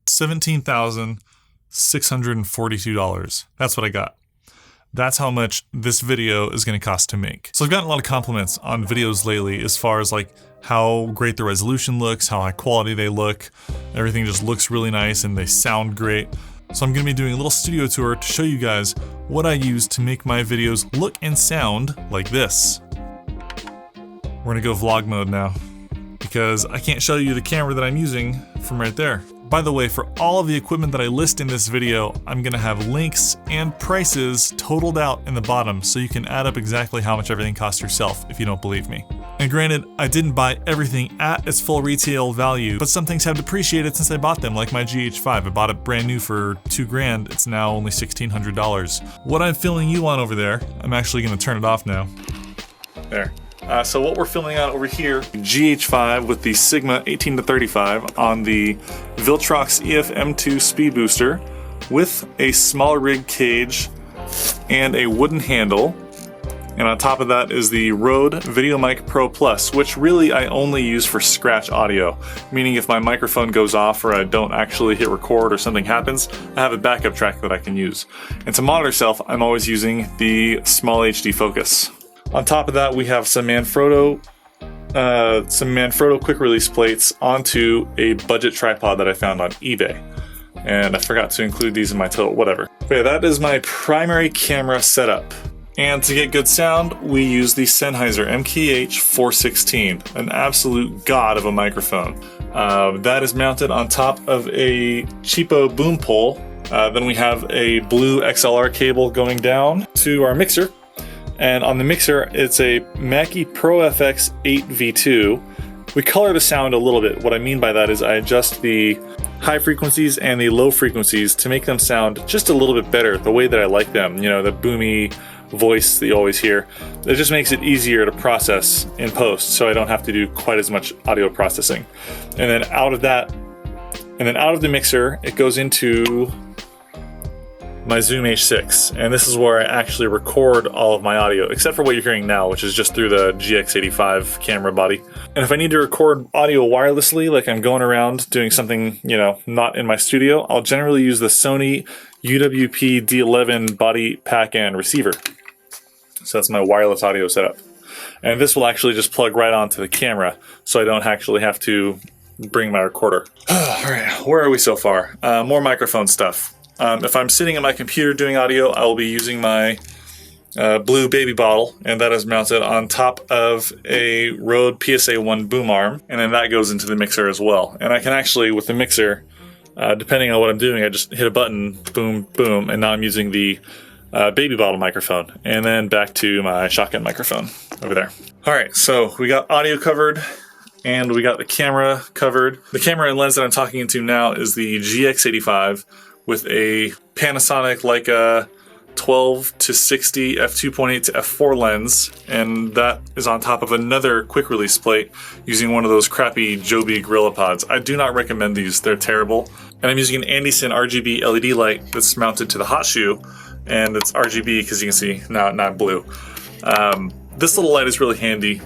$17,642. That's what I got. That's how much this video is going to cost to make. So I've gotten a lot of compliments on videos lately as far as like how great the resolution looks, how high quality they look. Everything just looks really nice and they sound great. So I'm going to be doing a little studio tour to show you guys what I use to make my videos look and sound like this. We're going to go vlog mode now because I can't show you the camera that I'm using from right there. By the way, for all of the equipment that I list in this video, I'm gonna have links and prices totaled out in the bottom so you can add up exactly how much everything costs yourself if you don't believe me. And granted, I didn't buy everything at its full retail value, but some things have depreciated since I bought them, like my GH5. I bought it brand new for $2,000, it's now only $1,600. What I'm filming you on over there, I'm actually gonna turn it off now. There. So what we're filming on over here, GH5 with the Sigma 18-35 on the Viltrox EF-M2 speed booster with a smaller rig cage and a wooden handle. And on top of that is the Rode VideoMic Pro Plus, which really I only use for scratch audio, meaning if my microphone goes off or I don't actually hit record or something happens, I have a backup track that I can use. And to monitor self, I'm always using the small HD focus. On top of that, we have some Manfrotto quick release plates onto a budget tripod that I found on eBay. And I forgot to include these in my total, whatever. Okay, that is my primary camera setup. And to get good sound, we use the Sennheiser MKH416, an absolute god of a microphone. That is mounted on top of a cheapo boom pole. Then we have a blue XLR cable going down to our mixer. And on the mixer, it's a Mackie Pro FX 8V2. We color the sound a little bit. What I mean by that is I adjust the high frequencies and the low frequencies to make them sound just a little bit better, the way that I like them. You know, the boomy voice that you always hear. It just makes it easier to process in post, so I don't have to do quite as much audio processing. And then out of that, and then out of the mixer, it goes into my Zoom H6, and this is where I actually record all of my audio, except for what you're hearing now, which is just through the GX85 camera body. And if I need to record audio wirelessly, like I'm going around doing something, you know, not in my studio, I'll generally use the Sony UWP D11 body pack and receiver. So that's my wireless audio setup. And this will actually just plug right onto the camera, so I don't actually have to bring my recorder. All right, where are we so far? More microphone stuff. If I'm sitting at my computer doing audio, I will be using my blue baby bottle, and that is mounted on top of a Rode PSA-1 boom arm, and then that goes into the mixer as well. And I can actually, with the mixer, depending on what I'm doing, I just hit a button, boom, boom, and now I'm using the baby bottle microphone, and then back to my shotgun microphone over there. All right, so we got audio covered, and we got the camera covered. The camera and lens that I'm talking into now is the GX85, with a Panasonic Leica 12-60 f2.8 to f4 lens, and that is on top of another quick release plate using one of those crappy Joby GorillaPods. I do not recommend these, they're terrible. And I'm using an Anderson RGB LED light that's mounted to the hot shoe, and it's RGB because you can see, not blue. This little light is really handy,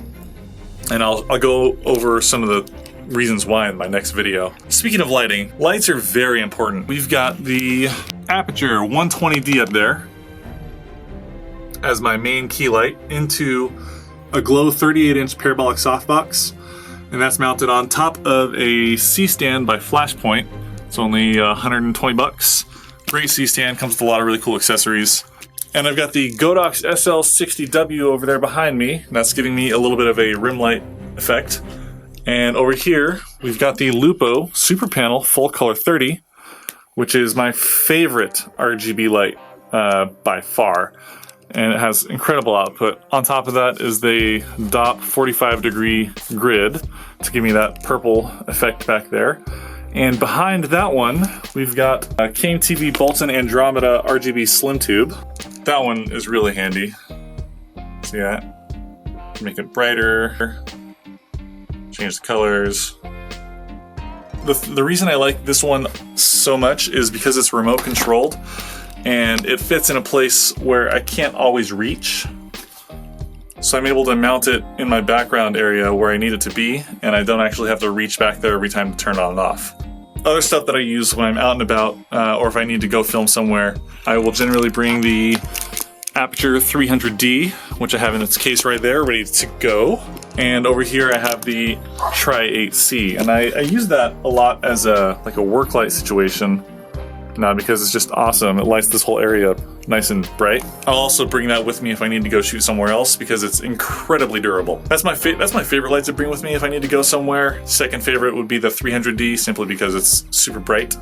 and I'll go over some of the reasons why in my next video. Speaking of lighting, lights are very important. We've got the Aperture 120D up there as my main key light into a Glow 38-inch parabolic softbox, and that's mounted on top of a C-stand by Flashpoint. It's only 120 bucks. Great C-stand, comes with a lot of really cool accessories. And I've got the Godox SL60W over there behind me, and that's giving me a little bit of a rim light effect. And over here, we've got the Lupo Super Panel Full Color 30, which is my favorite RGB light by far. And it has incredible output. On top of that is the DOP 45-degree grid to give me that purple effect back there. And behind that one, we've got a KMTV Bolton Andromeda RGB Slim Tube. That one is really handy. See that? Make it brighter. Change the colors. The reason I like this one so much is because it's remote controlled and it fits in a place where I can't always reach. So I'm able to mount it in my background area where I need it to be, and I don't actually have to reach back there every time to turn it on and off. Other stuff that I use when I'm out and about, or if I need to go film somewhere, I will generally bring the Aperture 300D, which I have in its case right there, ready to go. And over here I have the Tri-8C, and I use that a lot as a work light situation. Because it's just awesome. It lights this whole area up nice and bright. I'll also bring that with me if I need to go shoot somewhere else because it's incredibly durable. That's my favorite light to bring with me if I need to go somewhere. Second favorite would be the 300D, simply because it's super bright.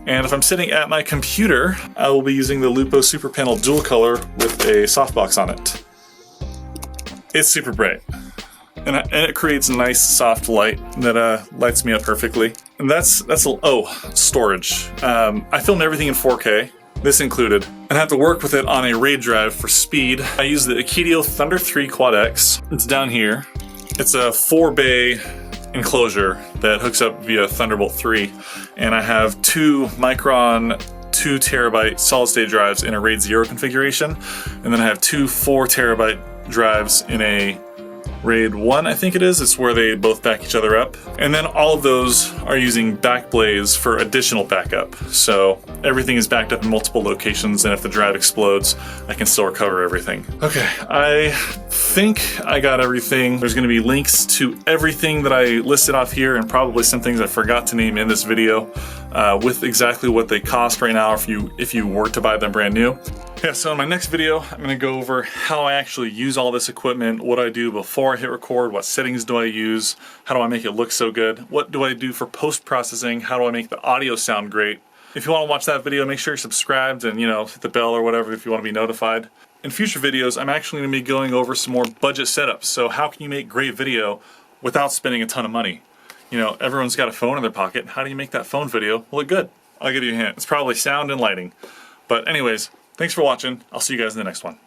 And if I'm sitting at my computer, I will be using the Lupo Super Panel Dual Color with a softbox on it. It's super bright. And it creates a nice soft light that lights me up perfectly. And that's storage. I film everything in 4K, this included, and I have to work with it on a RAID drive for speed. I use the Akedio Thunder 3 Quad X. It's down here. It's a 4-bay enclosure that hooks up via Thunderbolt 3, and I have two Micron 2 terabyte solid state drives in a RAID 0 configuration, and then I have two 4 terabyte drives in a RAID 1, I think it is. It's where they both back each other up. And then all of those are using Backblaze for additional backup. So everything is backed up in multiple locations, and if the drive explodes, I can still recover everything. Okay, I think I got everything. There's going to be links to everything that I listed off here, and probably some things I forgot to name in this video, with exactly what they cost right now if you were to buy them brand new. Yeah, so in my next video, I'm going to go over how I actually use all this equipment, what I do before I hit record, what settings do I use, how do I make it look so good, what do I do for post-processing, how do I make the audio sound great. If you want to watch that video, make sure you're subscribed and, hit the bell or whatever if you want to be notified. In future videos, I'm actually going to be going over some more budget setups. So how can you make great video without spending a ton of money? Everyone's got a phone in their pocket. How do you make that phone video look good? I'll give you a hint. It's probably sound and lighting. But anyways, thanks for watching. I'll see you guys in the next one.